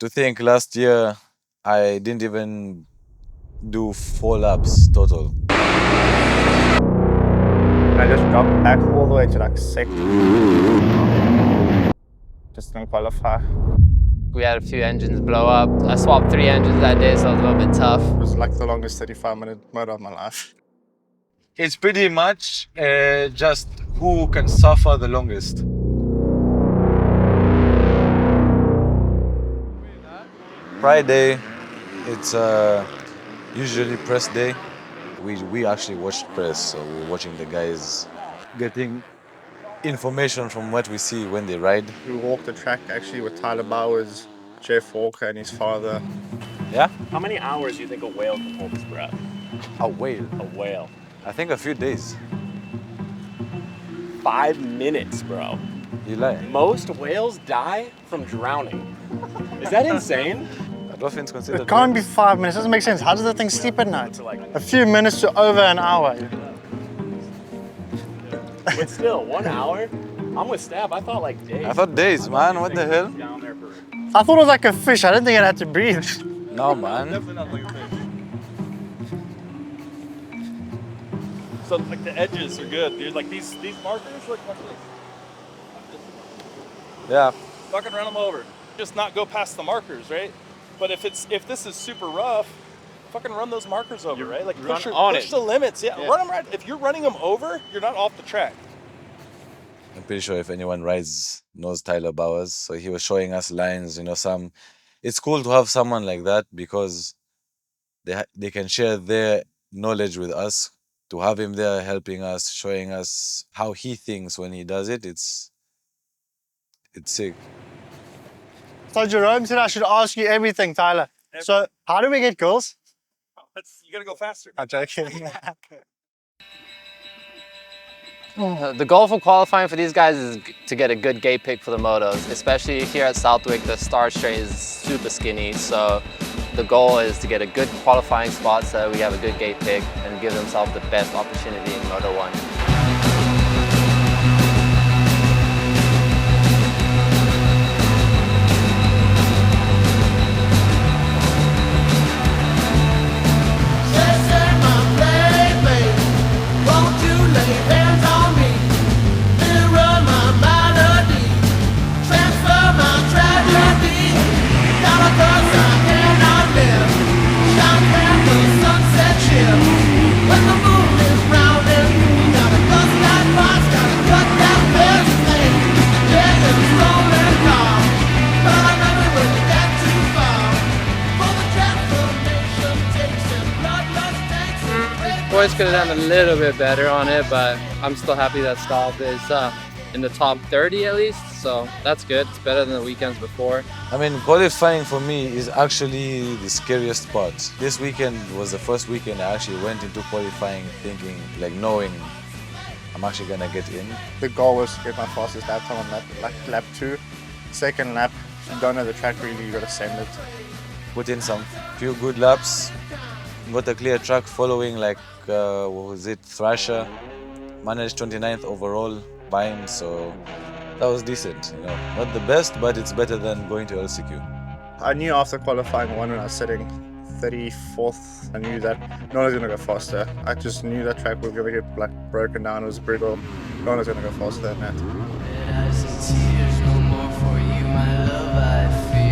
To think last year I didn't even do 4 laps total. I just dropped back all the way to like second. Just didn't qualify. We had a few engines blow up. I swapped 3 engines that day, so it was a little bit tough. It was like the longest 35-minute moto of my life. It's pretty much just who can suffer the longest. Friday, it's usually press day. We actually watched press, so we're watching the guys getting information from what we see when they ride. We walked the track actually with Tyler Bowers, Jeff Walker and his father. Yeah? How many hours do you think a whale can hold its breath? A whale. A whale. I think a few days. 5 minutes, bro. You lie. Most whales die from drowning. Is that insane? Dolphins considered. It can't be 5 minutes, doesn't make sense. How does that thing sleep at night? A few minutes to over an hour. But still, 1 hour? I'm with Stab. I thought like days. I thought days, man. What the hell? Down there for... I thought it was like a fish. I didn't think it had to breathe. No, man. Definitely not like a fish. So like the edges are good, dude. Like these markers, look like this. Yeah. Fucking run them over. Just not go past the markers, right? But if this is super rough, fucking run those markers over, right? Like push the limits. Yeah, run them right. If you're running them over, you're not off the track. I'm pretty sure if anyone rides knows Tyler Bowers, so he was showing us lines. It's cool to have someone like that because they can share their knowledge with us. To have him there helping us, showing us how he thinks when he does it, it's sick. So Jerome said I should ask you everything, Tyler. So how do we get girls? You gotta go faster. I'm joking. The goal for qualifying for these guys is to get a good gate pick for the motos, especially here at Southwick. The start straight is super skinny, so the goal is to get a good qualifying spot so we have a good gate pick and give themselves the best opportunity in Moto 1. Boys could have done a little bit better on it, but I'm still happy that Staub is in the top 30 at least, so that's good. It's better than the weekends before. I mean, qualifying for me is actually the scariest part. This weekend was the first weekend I actually went into qualifying thinking, like knowing I'm actually gonna get in. The goal was to get my fastest lap time on lap 2. Second lap, you don't know the track really, you gotta send it. Put in some few good laps, got a clear track following like, what was it, Thrasher. Managed 29th overall by him, so that was decent. Not the best, but it's better than going to LCQ. I knew after qualifying 1 when I was sitting 34th, I knew that no one was gonna go faster. I just knew that track was gonna get broken down, it was brittle. No one was gonna go faster than that. Sensation for you, my love, I fear.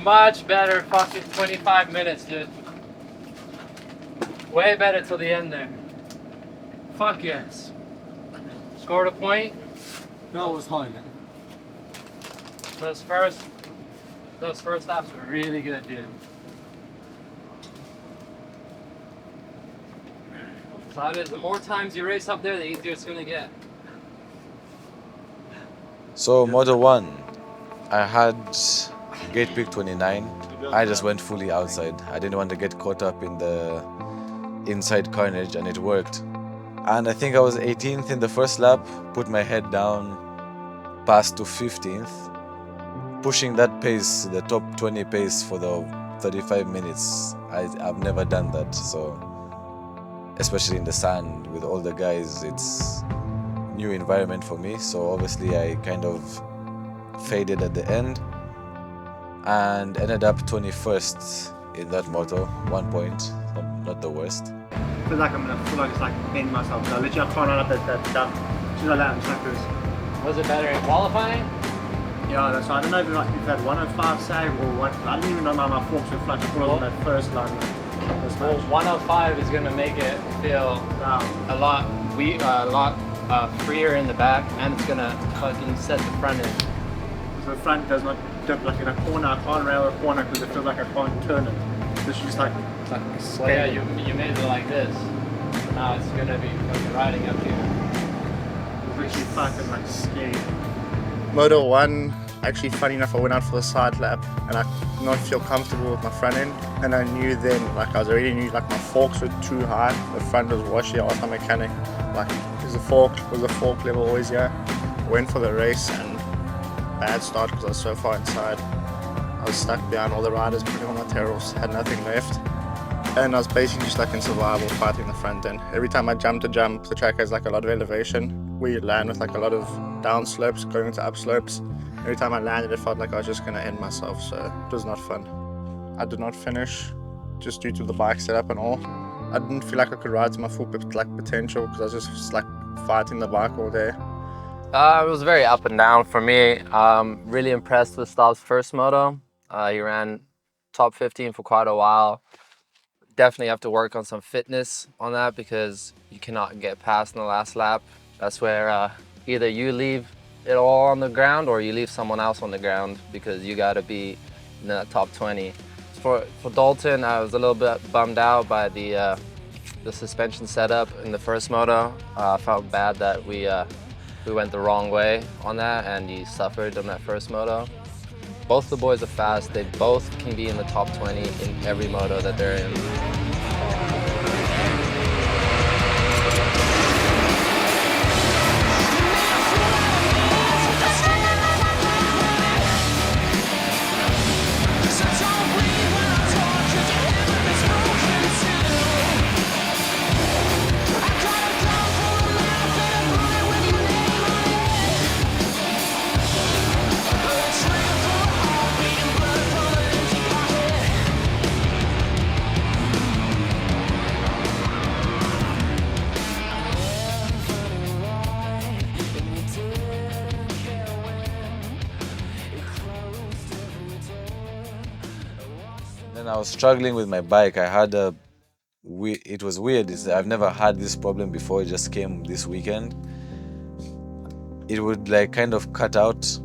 much better fucking 25 minutes, dude. Way better till the end there. Fuck yes. Scored a point. No, it was high, man. Those first laps were really good, dude. So that is, the more times you race up there, the easier it's gonna get. So Moto 1, I had gate pick 29. I just went fully outside. I didn't want to get caught up in the inside carnage, and it worked. And I think I was 18th in the first lap, put my head down, passed to 15th, pushing that pace, the top 20 pace for the 35 minutes. I've never done that, so especially in the sand with all the guys, it's new environment for me. So obviously I kind of faded at the end and ended up 21st in that moto, 1 point, not the worst. I feel like I'm gonna feel like it's like bending myself. So literally, I can't run up that dump. As soon as I land, I'm just like this. Was it better in qualifying? Yeah, that's right. I don't know if that 105 save or what. I didn't even know my forks were flat. I thought it was on that first line. Well, 105 is gonna make it feel a lot freer in the back, and it's gonna fucking set the front end. So the front does not dip like in a corner. I can't rail a corner because it feels like I can't turn it. It's just like it's like a Well, yeah, you made it like this. So now it's gonna be fucking riding up here. It's literally fucking like scary. Moto 1, actually funny enough, I went out for the side lap and I did not feel comfortable with my front end, and I knew then, like I already knew like my forks were too high, the front was washy. I asked my mechanic, like, was the fork level always here? Went for the race and bad start because I was so far inside. I was stuck behind all the riders, putting on my tails, had nothing left. And I was basically just like in survival, fighting the front end. Every time I jumped a jump, the track has like a lot of elevation. We land with like a lot of down slopes, going to up slopes. Every time I landed, it felt like I was just gonna end myself, so it was not fun. I did not finish, just due to the bike setup and all. I didn't feel like I could ride to my full potential because I was just like fighting the bike all day. It was very up and down for me. Really impressed with Stav's first moto. He ran top 15 for quite a while. Definitely have to work on some fitness on that because you cannot get past in the last lap. That's where either you leave it all on the ground or you leave someone else on the ground because you got to be in the top 20. For Dalton, I was a little bit bummed out by the suspension setup in the first moto. I felt bad that we went the wrong way on that and he suffered on that first moto. Both the boys are fast. They both can be in the top 20 in every moto that they're in. Then I was struggling with my bike. I had it was weird. I've never had this problem before. It just came this weekend. It would like kind of cut out.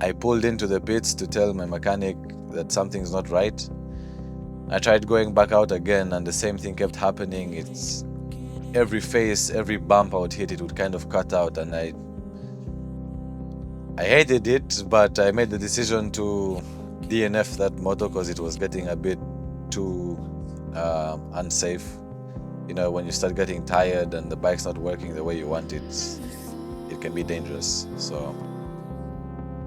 I pulled into the pits to tell my mechanic that something's not right. I tried going back out again and the same thing kept happening. It's every face, every bump I would hit, it would kind of cut out, and I hated it, but I made the decision to DNF that moto because it was getting a bit too unsafe. You know, when you start getting tired and the bike's not working the way you want it, it can be dangerous. So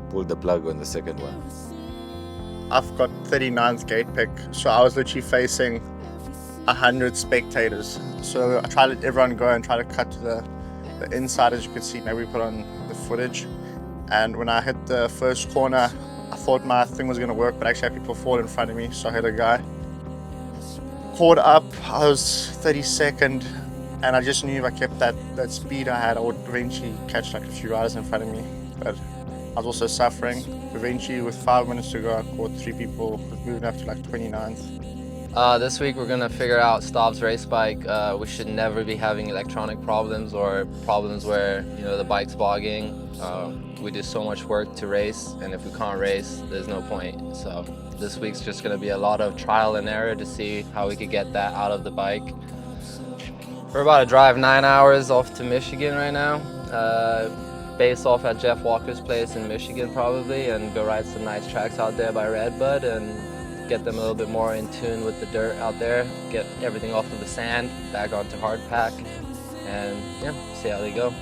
pulled the plug on the second one. I've got 39th gate pick, so I was literally facing 100 spectators. So I tried to let everyone go and try to cut to the inside, as you can see, maybe put on the footage. And when I hit the first corner, I thought my thing was going to work, but actually I had people fall in front of me, so I hit a guy. Caught up, I was 32nd, and I just knew if I kept that speed I had, I would eventually catch like a few riders in front of me. But I was also suffering. Eventually, with 5 minutes to go, I caught 3 people, moving up to like 29th. This week we're gonna figure out Stav's race bike. We should never be having electronic problems or problems where the bike's bogging. We do so much work to race, and if we can't race, there's no point. So this week's just gonna be a lot of trial and error to see how we could get that out of the bike. We're about to drive 9 hours off to Michigan right now. Base off at Jeff Walker's place in Michigan probably, and go ride some nice tracks out there by Redbud and get them a little bit more in tune with the dirt out there, get everything off of the sand, back onto hard pack, and yeah, see how they go.